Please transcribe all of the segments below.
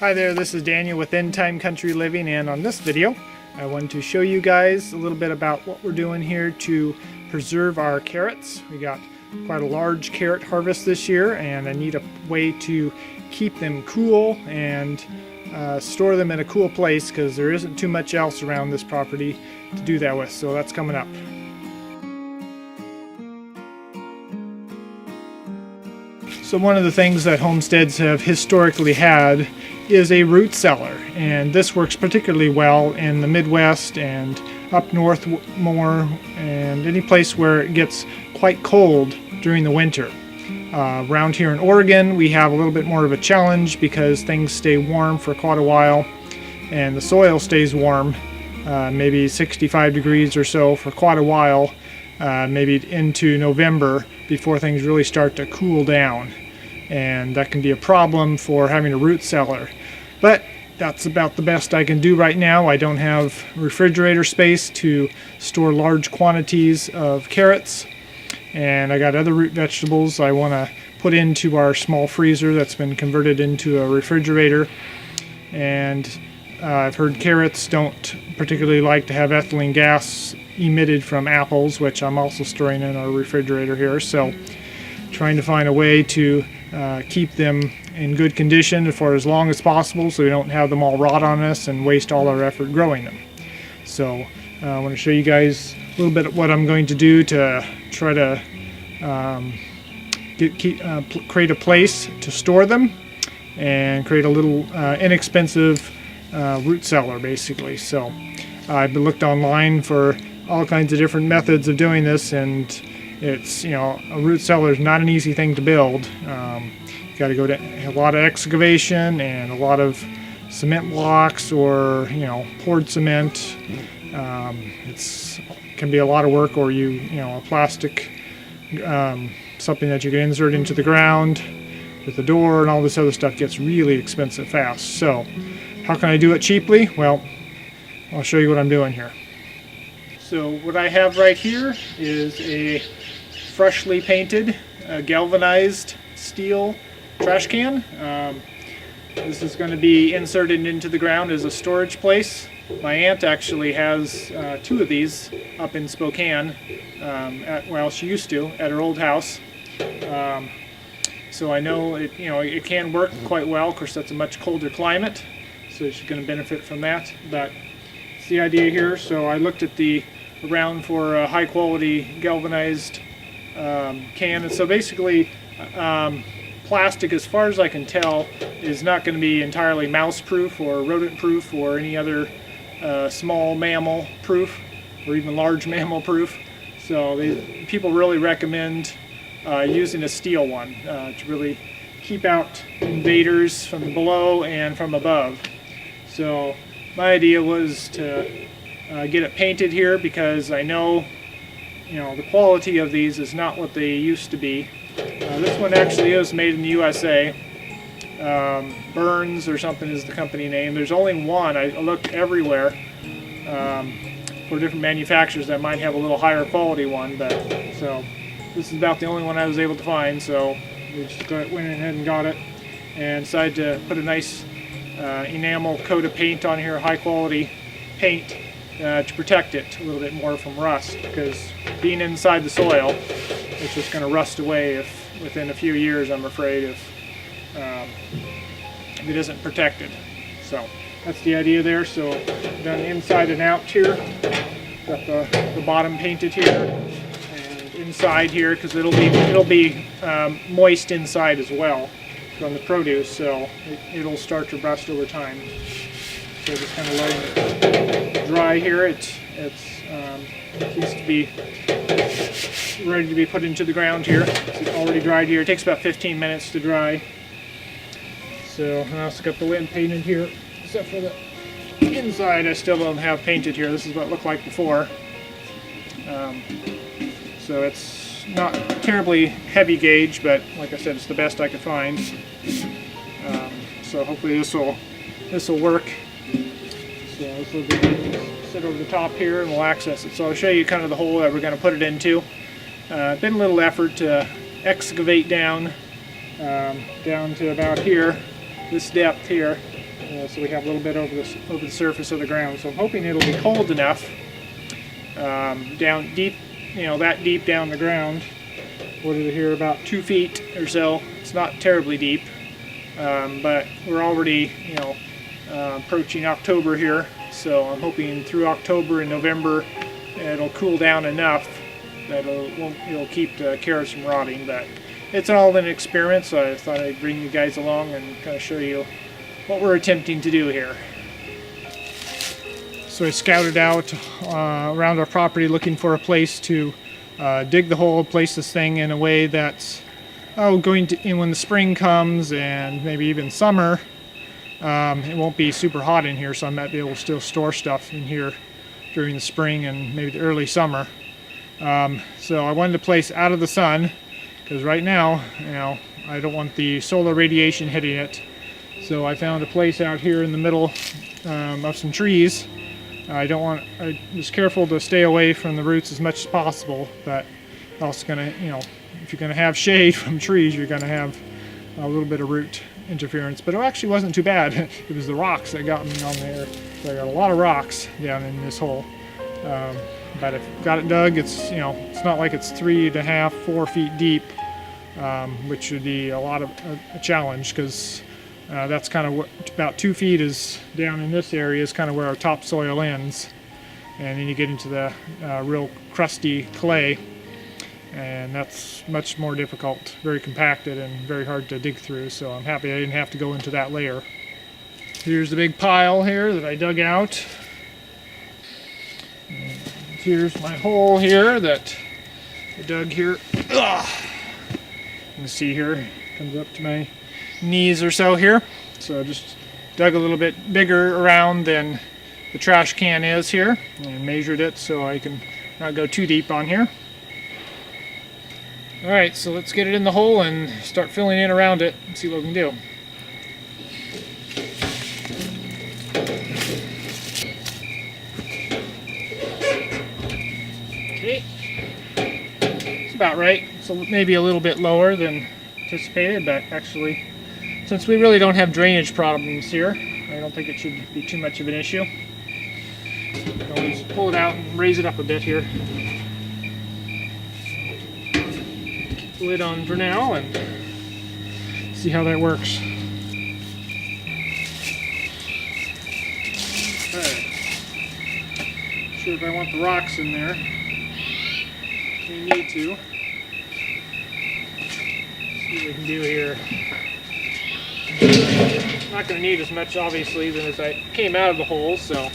Hi there, this is Daniel with End Time Country Living, and on this video I wanted to show you guys a little bit about what we're doing here to preserve our carrots. We got quite a large carrot harvest this year, and I need a way to keep them cool and store them in a cool place because there isn't too much else around this property to do that with, so that's coming up. So one of the things that homesteads have historically had is a root cellar, and this works particularly well in the Midwest and up north more, and any place where it gets quite cold during the winter. Around here in Oregon we have a little bit more of a challenge because things stay warm for quite a while and the soil stays warm, maybe 65 degrees or so for quite a while, maybe into November before things really start to cool down, and that can be a problem for having a root cellar. But that's about the best I can do right now. I don't have refrigerator space to store large quantities of carrots, and I got other root vegetables I want to put into our small freezer that's been converted into a refrigerator. And I've heard carrots don't particularly like to have ethylene gas emitted from apples, which I'm also storing in our refrigerator here. So trying to find a way to keep them in good condition for as long as possible so we don't have them all rot on us and waste all our effort growing them. So I want to show you guys a little bit of what I'm going to do to try to create a place to store them and create a little inexpensive root cellar basically. So I've looked online for all kinds of different methods of doing this, and it's, a root cellar is not an easy thing to build. You got to go to a lot of excavation and a lot of cement blocks or poured cement. It can be a lot of work, or a plastic something that you can insert into the ground with the door, and all this other stuff gets really expensive fast. So how can I do it cheaply? Well, I'll show you what I'm doing here. So what I have right here is a freshly painted galvanized steel trash can. This is going to be inserted into the ground as a storage place. My aunt actually has two of these up in Spokane. She used to at her old house. So I know it can work quite well. Of course, that's a much colder climate, so she's going to benefit from that. But it's the idea here. So I looked at around for a high quality galvanized can, and so basically plastic, as far as I can tell, is not going to be entirely mouse proof or rodent proof or any other small mammal proof or even large mammal proof. So people really recommend using a steel one to really keep out invaders from below and from above. So my idea was to get it painted here because I know the quality of these is not what they used to be. This one actually is made in the USA. Burns or something is the company name. There's only one. I looked everywhere for different manufacturers that might have a little higher quality one, but so this is about the only one I was able to find. So we just went ahead and got it, and decided to put a nice enamel coat of paint on here, high quality paint, to protect it a little bit more from rust, because being inside the soil, it's just going to rust away within a few years, I'm afraid, if it isn't protected. So that's the idea there. So done inside and out here. Got the bottom painted here and inside here, because it'll be moist inside as well from the produce, so it'll start to rust over time. So just kind of letting it dry here. It seems to be ready to be put into the ground here. It's already dried here. It takes about 15 minutes to dry. So I also got the lid painted here, except for the inside I still don't have painted here. This is what it looked like before. So it's not terribly heavy gauge, but like I said, it's the best I could find. So hopefully this will work. So this will sit over the top here and we'll access it. So I'll show you kind of the hole that we're going to put it into. Been a little effort to excavate down to about here, this depth here, So we have a little bit over the surface of the ground. So I'm hoping it'll be cold enough down deep, that deep down the ground. What is it here? About 2 feet or so. It's not terribly deep, but we're already, approaching October here. So I'm hoping through October and November it'll cool down enough that it'll keep the carrots from rotting. But it's all an experiment, so I thought I'd bring you guys along and kind of show you what we're attempting to do here. So I scouted out around our property looking for a place to dig the hole, place this thing in a way that's going to, when the spring comes and maybe even summer, it won't be super hot in here, so I might be able to still store stuff in here during the spring and maybe the early summer. So I wanted to place out of the sun, because right now, I don't want the solar radiation hitting it. So I found a place out here in the middle of some trees. I was careful to stay away from the roots as much as possible, but also gonna, if you're gonna have shade from trees, you're gonna have a little bit of root interference. But it actually wasn't too bad. It was the rocks that got me on there. So I got a lot of rocks down in this hole. But if I got it dug, it's not like it's 3.5, 4 feet deep, which would be a lot of a challenge, because that's kind of what about 2 feet is down in this area is kind of where our topsoil ends, and then you get into the real crusty clay, and that's much more difficult, very compacted and very hard to dig through. So I'm happy I didn't have to go into that layer. Here's the big pile here that I dug out. And here's my hole here that I dug here. Ugh. You can see here, comes up to my knees or so here. So I just dug a little bit bigger around than the trash can is here and measured it so I can not go too deep on here. Alright, so let's get it in the hole and start filling in around it and see what we can do. Okay, it's about right. So maybe a little bit lower than anticipated, but actually, since we really don't have drainage problems here, I don't think it should be too much of an issue. I'll just pull it out and raise it up a bit here. Keep the lid on for now and see how that works. Okay. Not sure if I want the rocks in there. We need to. See what we can do here. I'm not going to need as much, obviously, than as I came out of the hole, so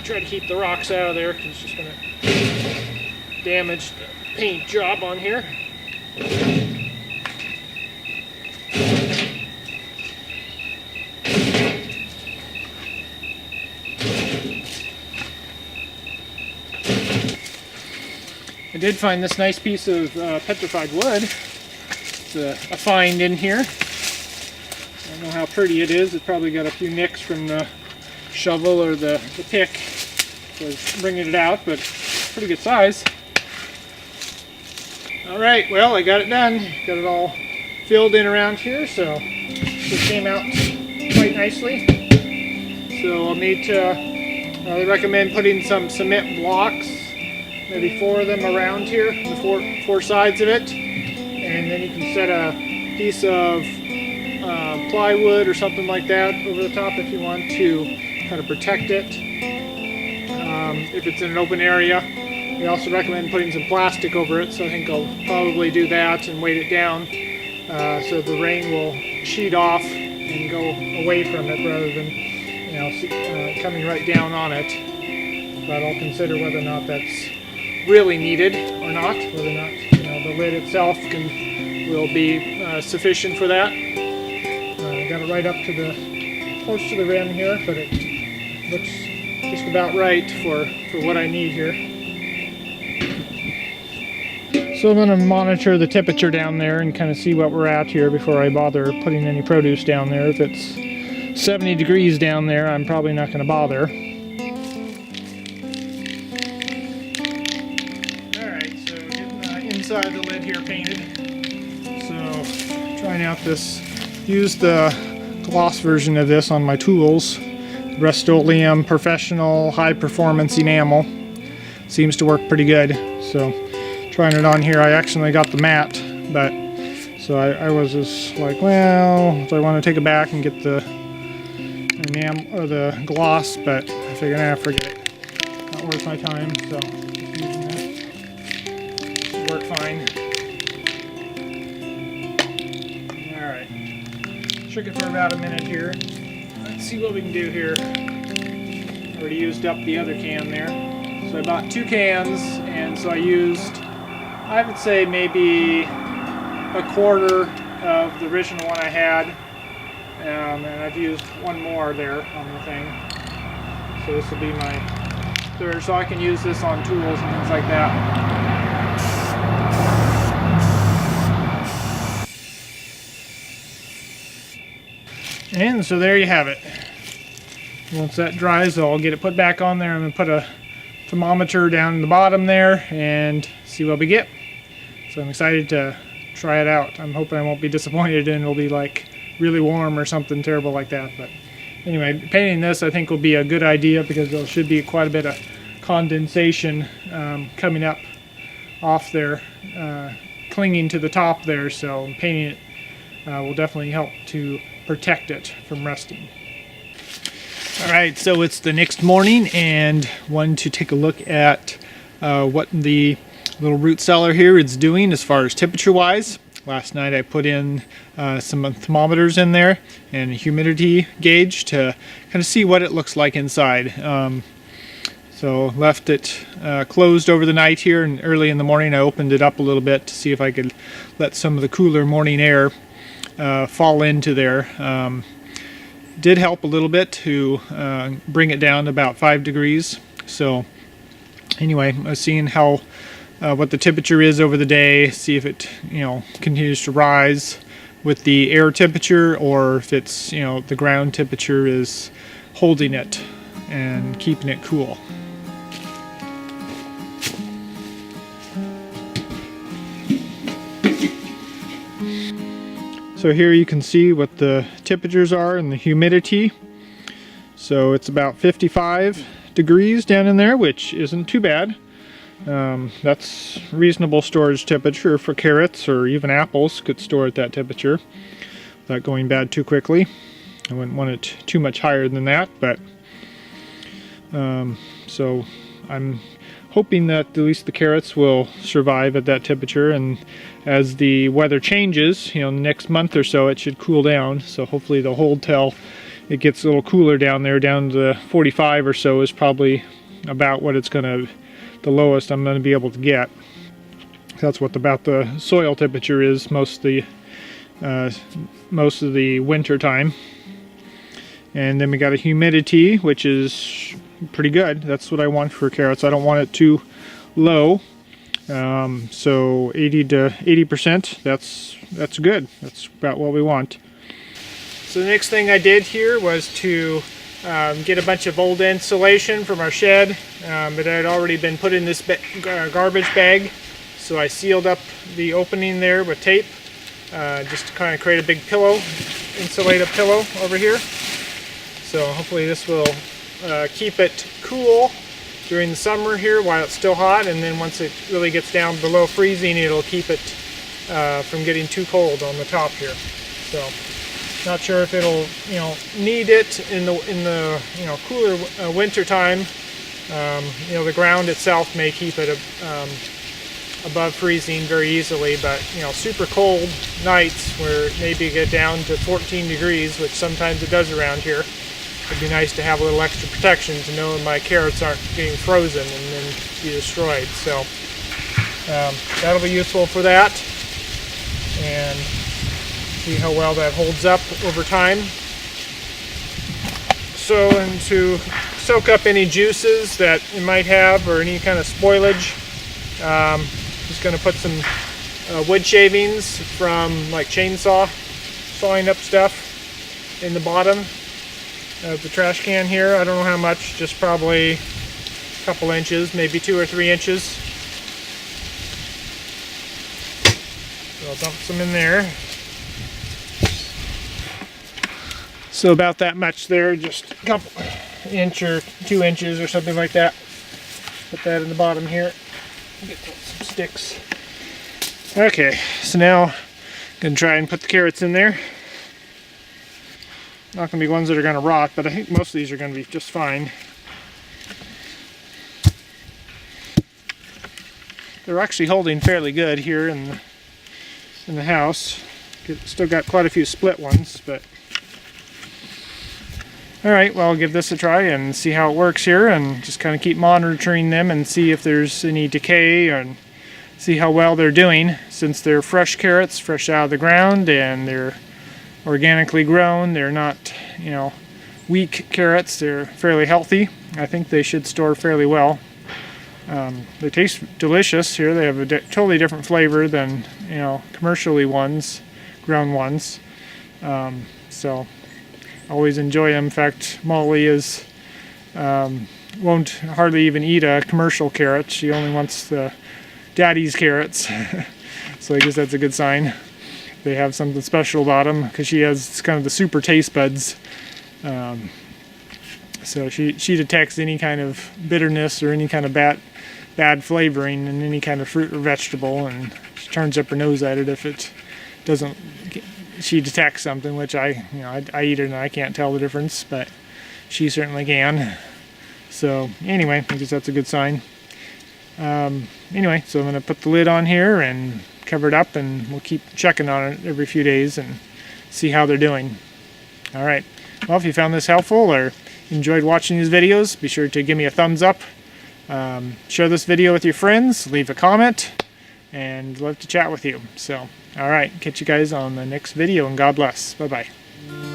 try to keep the rocks out of there because it's just going to damage the paint job on here. I did find this nice piece of petrified wood. It's a find in here. I don't know how pretty it is. It's probably got a few nicks from the shovel or the pick for bringing it out, but pretty good size. Alright, well, I got it done. Got it all filled in around here, so it came out quite nicely. So I'll need to, I recommend putting some cement blocks, maybe 4 of them around here, the four sides of it, and then you can set a piece of plywood or something like that over the top if you want to kind of protect it if it's in an open area. We also recommend putting some plastic over it, so I think I'll probably do that and weight it down so the rain will sheet off and go away from it rather than coming right down on it. But I'll consider whether or not that's really needed or not, whether or not the lid itself will be sufficient for that. Got it right up to close to the rim here, but it looks just about right for what I need here. So I'm going to monitor the temperature down there and kind of see what we're at here before I bother putting any produce down there. If it's 70 degrees down there, I'm probably not going to bother. Alright, so getting the inside of the lid here painted. So trying out this, use the gloss version of this on my tools. Rust-Oleum Professional High Performance Enamel. Seems to work pretty good. So trying it on here, I actually got the matte, but so I was just like, well, do I want to take it back and get the enamel or the gloss? But I figured, nah, forget it. Not worth my time. So just using this. Should work fine. All right. Shook it for about a minute here. Let's see what we can do here. Already used up the other can there. So I bought 2 cans, and so I used, I would say maybe a quarter of the original one I had, and I've used 1 more there on the thing. So this will be my 3rd, so I can use this on tools and things like that. And so there you have it. Once that dries, I'll get it put back on there. I'm going to put a thermometer down in the bottom there and see what we get. So I'm excited to try it out. I'm hoping I won't be disappointed and it'll be like really warm or something terrible like that. But anyway, painting this I think will be a good idea because there should be quite a bit of condensation coming up off there, clinging to the top there. So painting it will definitely help to protect it from rusting. Alright, so it's the next morning and wanted to take a look at what the little root cellar here is doing as far as temperature wise. Last night I put in some thermometers in there and a humidity gauge to kind of see what it looks like inside. So left it closed over the night here, and early in the morning I opened it up a little bit to see if I could let some of the cooler morning air fall into there. Did help a little bit to bring it down to about 5 degrees. So anyway, I was seeing how what the temperature is over the day, see if it continues to rise with the air temperature, or if it's the ground temperature is holding it and keeping it cool. So here you can see what the temperatures are and the humidity. So it's about 55 degrees down in there, which isn't too bad. That's reasonable storage temperature for carrots or even apples. Could store at that temperature without going bad too quickly. I wouldn't want it too much higher than that, but so I'm hoping that at least the carrots will survive at that temperature, and as the weather changes, next month or so, it should cool down. So hopefully they'll hold till it gets a little cooler down there, down to 45 or so is probably about what it's the lowest I'm going to be able to get. That's what about the soil temperature is most of the winter time. And then we got a humidity, which is pretty good. That's what I want for carrots. I don't want it too low. So 80 to 80%, that's good. That's about what we want. So the next thing I did here was to get a bunch of old insulation from our shed, but it had already been put in this garbage bag. So I sealed up the opening there with tape, just to kind of create a big pillow, insulate a pillow over here. So hopefully this will keep it cool during the summer here while it's still hot, and then once it really gets down below freezing, it'll keep it from getting too cold on the top here. So not sure if it'll need it in the cooler winter time. The ground itself may keep it above freezing very easily, but super cold nights where maybe get down to 14 degrees, which sometimes it does around here, it'd be nice to have a little extra protection to know my carrots aren't getting frozen and then be destroyed. So that'll be useful for that, and see how well that holds up over time. So, and to soak up any juices that it might have or any kind of spoilage, just going to put some wood shavings from like sawing up stuff in the bottom of the trash can here. I don't know how much, just probably a couple inches, maybe 2 or 3 inches. So I'll dump some in there. So about that much there, just a couple inch or 2 inches or something like that. Put that in the bottom here. Get some sticks. Okay, so now I'm gonna try and put the carrots in there. Not gonna be ones that are gonna rot, but I think most of these are gonna be just fine. They're actually holding fairly good here in the house. Still got quite a few split ones, but alright, well, I'll give this a try and see how it works here, and just kind of keep monitoring them and see if there's any decay and see how well they're doing, since they're fresh carrots, fresh out of the ground, and they're organically grown. They're not, you know, weak carrots. They're fairly healthy. I think they should store fairly well. They taste delicious here. They have a totally different flavor than, you know, commercially grown ones. So always enjoy them. In fact, Molly won't hardly even eat a commercial carrot. She only wants the daddy's carrots. So I guess that's a good sign. They have something special about them because she has kind of the super taste buds. So she detects any kind of bitterness or any kind of bad flavoring in any kind of fruit or vegetable, and she turns up her nose at it if it doesn't. She detects something, which I eat it and I can't tell the difference, but she certainly can. So anyway, I guess that's a good sign. Anyway, so I'm going to put the lid on here and cover it up, and we'll keep checking on it every few days and see how they're doing. Alright, well, if you found this helpful or enjoyed watching these videos, be sure to give me a thumbs up. Share this video with your friends, leave a comment, and love to chat with you. So, alright, catch you guys on the next video, and God bless. Bye-bye.